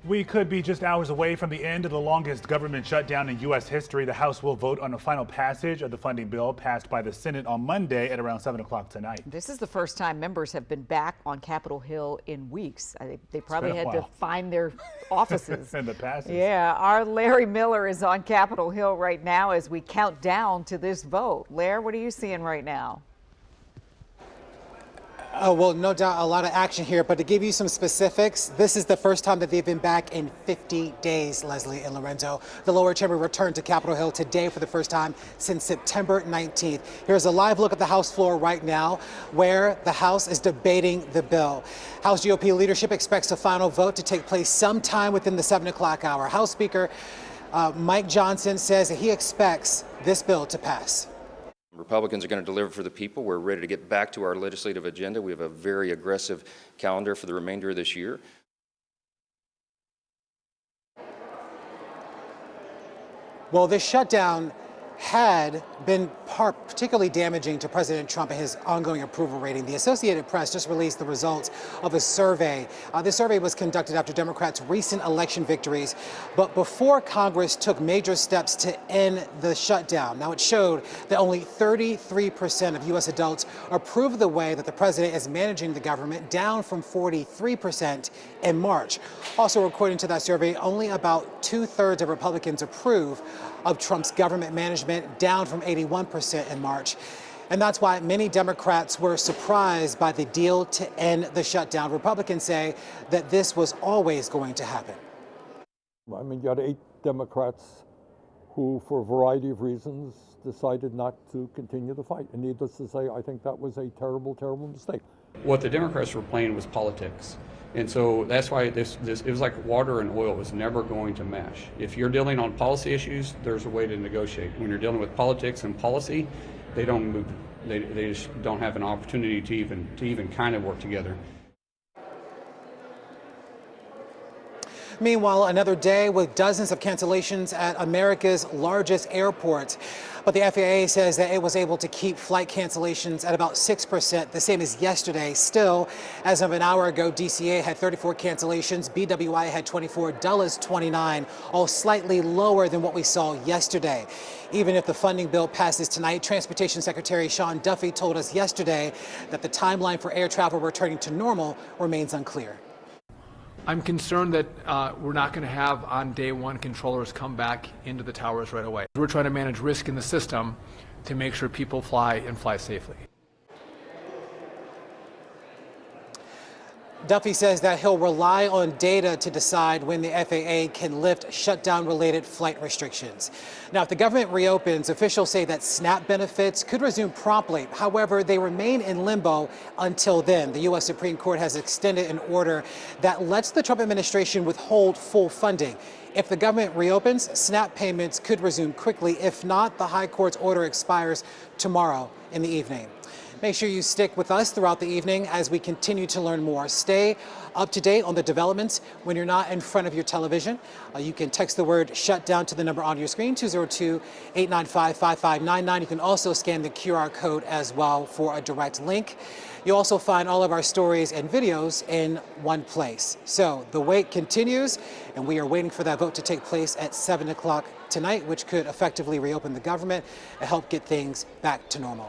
We could be just hours away from the end of the longest government shutdown in U.S. history. The House will vote on a final passage of the funding bill passed by the Senate on Monday at around 7 o'clock tonight. This is the first time members have been back on Capitol Hill in weeks. They probably had to find their offices. And the passes. Yeah, our Larry Miller is on Capitol Hill right now as we count down to this vote. Larry, what are you seeing right now? Oh, well, no doubt a lot of action here, but to give you some specifics, this is the first time that they've been back in 50 days, Leslie and Lorenzo. The lower chamber returned to Capitol Hill today for the first time since September 19th. Here's a live look at the House floor right now, where the House is debating the bill. House GOP leadership expects a final vote to take place sometime within the 7 o'clock hour. House Speaker Mike Johnson says that he expects this bill to pass. Republicans are going to deliver for the people. We're ready to get back to our legislative agenda. We have a very aggressive calendar for the remainder of this year. Well, this shutdown had been particularly damaging to President Trump and his ongoing approval rating. The Associated Press just released the results of a survey. This survey was conducted after Democrats' recent election victories, but before Congress took major steps to end the shutdown. Now, it showed that only 33% of U.S. adults approve of the way that the president is managing the government, down from 43% in March. Also, according to that survey, only about 2/3 of Republicans approve of Trump's government management, down from 81% in March. And that's why many Democrats were surprised by the deal to end the shutdown. Republicans say that this was always going to happen. I mean, you had 8 Democrats who, for a variety of reasons, decided not to continue the fight. And needless to say, I think that was a terrible, terrible mistake. What the Democrats were playing was politics. And so that's why it was like water and oil. It was never going to mesh. If you're dealing on policy issues, there's a way to negotiate. When you're dealing with politics and policy, they don't move. They just don't have an opportunity to even kind of work together. Meanwhile, another day with dozens of cancellations at America's largest airport. But the FAA says that it was able to keep flight cancellations at about 6%, the same as yesterday. Still, as of an hour ago, DCA had 34 cancellations, BWI had 24, Dulles 29, all slightly lower than what we saw yesterday. Even if the funding bill passes tonight, Transportation Secretary Sean Duffy told us yesterday that the timeline for air travel returning to normal remains unclear. I'm concerned that we're not going to have on day one controllers come back into the towers right away. We're trying to manage risk in the system to make sure people fly and fly safely. Duffy says that he'll rely on data to decide when the FAA can lift shutdown-related flight restrictions. Now, if the government reopens, officials say that SNAP benefits could resume promptly. However, they remain in limbo until then. The U.S. Supreme Court has extended an order that lets the Trump administration withhold full funding. If the government reopens, SNAP payments could resume quickly. If not, the High Court's order expires tomorrow in the evening. Make sure you stick with us throughout the evening as we continue to learn more. Stay up to date on the developments when you're not in front of your television. You can text the word shutdown to the number on your screen, 202-895-5599. You can also scan the QR code as well for a direct link. You'll also find all of our stories and videos in one place. So the wait continues, and we are waiting for that vote to take place at 7 o'clock tonight, which could effectively reopen the government and help get things back to normal.